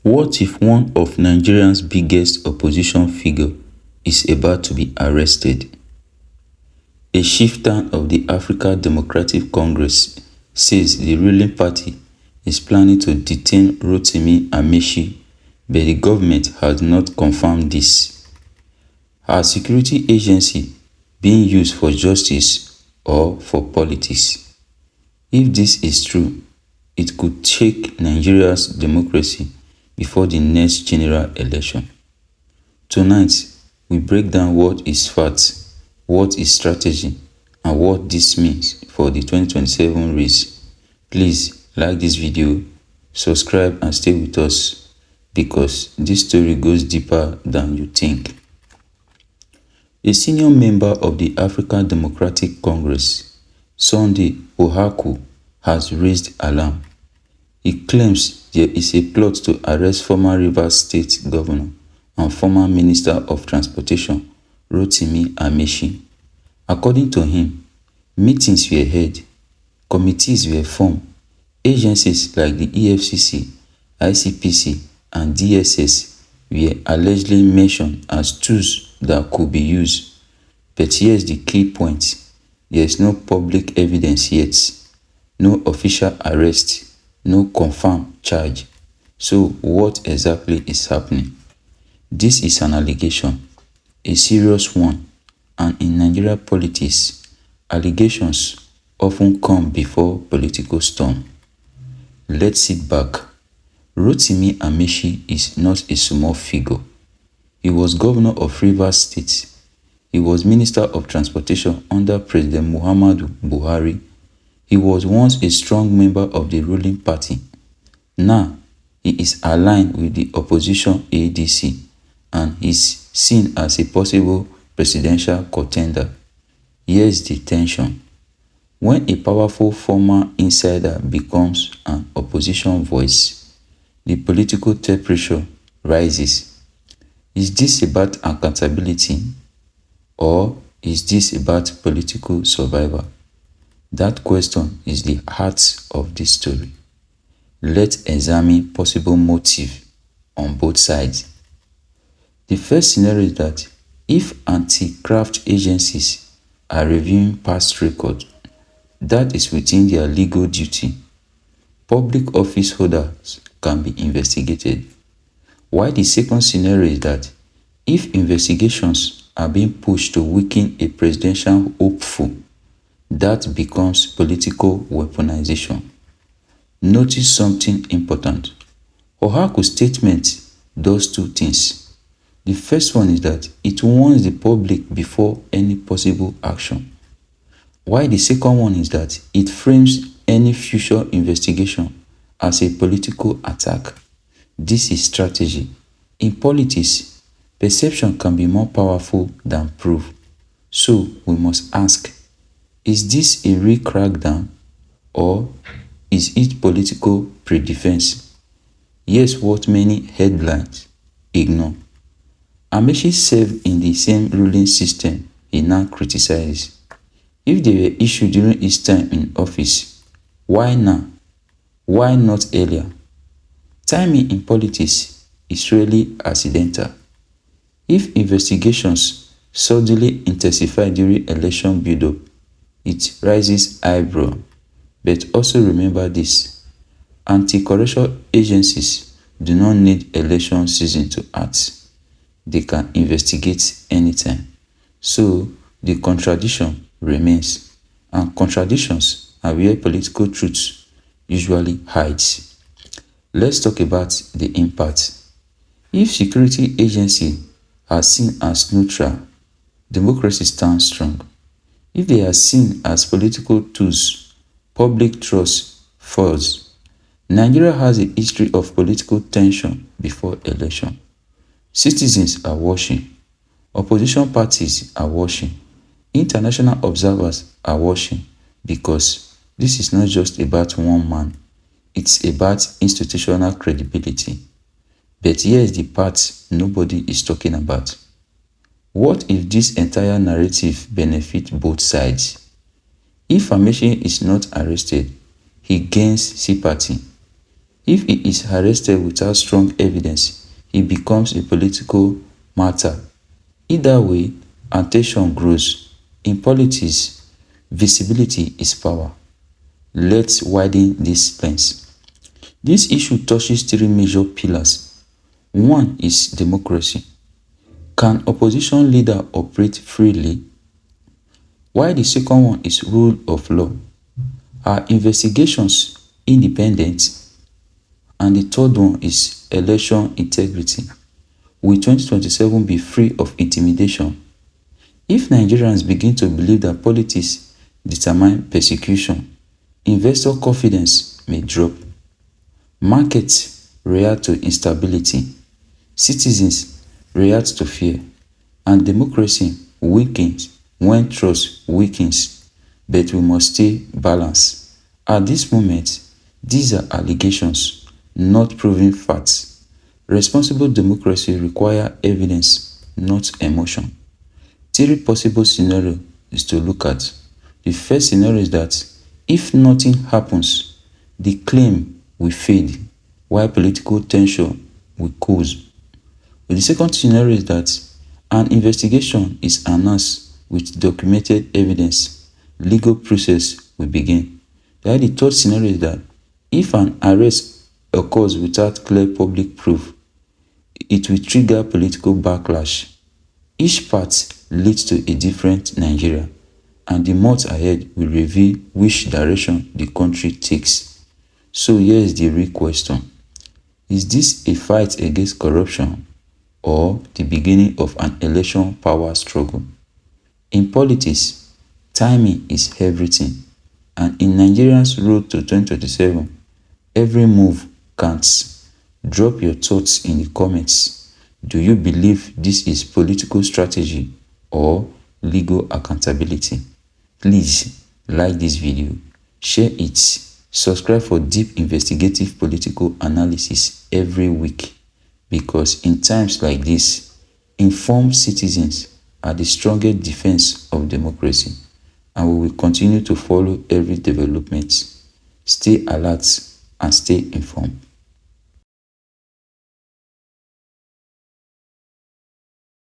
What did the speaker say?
What if one of Nigeria's biggest opposition figure is about to be arrested? A chieftain of the African Democratic Congress says the ruling party is planning to detain Rotimi Amaechi, but the government has not confirmed this. Are security agencies being used for justice or for politics? If this is true, it could shake Nigeria's democracy before the next general election. Tonight, we break down what is fact, what is strategy, and what this means for the 2027 race. Please like this video, subscribe and stay with us because this story goes deeper than you think. A senior member of the African Democratic Congress, Sunday Ohaku, has raised alarm. He claims there is a plot to arrest former Rivers State Governor and former Minister of Transportation, Rotimi Amaechi. According to him, meetings were held, committees were formed, agencies like the EFCC, ICPC, and DSS were allegedly mentioned as tools that could be used. But here's the key point: there is no public evidence yet, no official arrest, no confirmed charge. So what exactly is happening? This is an allegation, a serious one, and in Nigeria politics, allegations often come before political storm. Let's sit back. Rotimi Amaechi is not a small figure. He was governor of Rivers State. He was Minister of Transportation under President Muhammadu Buhari. He was once a strong member of the ruling party. Now, he is aligned with the opposition ADC and is seen as a possible presidential contender. Here's the tension. When a powerful former insider becomes an opposition voice, the political temperature rises. Is this about accountability or is this about political survival? That question is the heart of this story. Let's examine possible motive on both sides. The first scenario is that if anti-graft agencies are reviewing past records, that is within their legal duty. Public office holders can be investigated. While the second scenario is that if investigations are being pushed to weaken a presidential hopeful, that becomes political weaponization. Notice something important. Ohaku's statement does two things. The first one is that it warns the public before any possible action, while the second one is that it frames any future investigation as a political attack. This is strategy. In politics, perception can be more powerful than proof. So we must ask, is this a real crackdown or is it political pre-defense? Here's what many headlines ignore. Amaechi served in the same ruling system he now criticizes. If they were issued during his time in office, why now? Why not earlier? Timing in politics is rarely accidental. If investigations suddenly intensify during election build-up, it raises eyebrow. But also remember this: anti-corruption agencies do not need election season to act. They can investigate anytime. So the contradiction remains, and contradictions are where political truth usually hides. Let's talk about the impact. If security agencies are seen as neutral, democracy stands strong. If they are seen as political tools, public trust falls. Nigeria has a history of political tension before election. Citizens are watching. Opposition parties are watching. International observers are watching because this is not just about one man. It's about institutional credibility. But here's the part nobody is talking about. What if this entire narrative benefits both sides? If Amaechi is not arrested, he gains sympathy. If he is arrested without strong evidence, he becomes a political matter. Either way, attention grows. In politics, visibility is power. Let's widen this lens. This issue touches three major pillars. One is democracy. Can opposition leader operate freely? While the second one is rule of law. Are investigations independent? And the third one is election integrity. Will 2027 be free of intimidation? If Nigerians begin to believe that politics determine persecution, investor confidence may drop. Markets react to instability. Citizens react to fear. And democracy weakens when trust weakens. But we must stay balanced. At this moment, these are allegations, not proven facts. Responsible democracy requires evidence, not emotion. Three possible scenarios is to look at. The first scenario is that if nothing happens, the claim will fade while political tension will cool. The second scenario is that an investigation is announced with documented evidence. Legal process will begin. The third scenario is that if an arrest occurs without clear public proof, it will trigger political backlash. Each path leads to a different Nigeria, and the months ahead will reveal which direction the country takes. So here is the real question. Is this a fight against corruption or the beginning of an election power struggle? In politics, timing is everything, and in Nigeria's road to 2027, every move counts. Drop your thoughts in the comments. Do you believe this is political strategy or legal accountability? Please like this video, share it, subscribe for deep investigative political analysis every week, because in times like this, informed citizens are the strongest defense of democracy, and we will continue to follow every development. Stay alert and stay informed.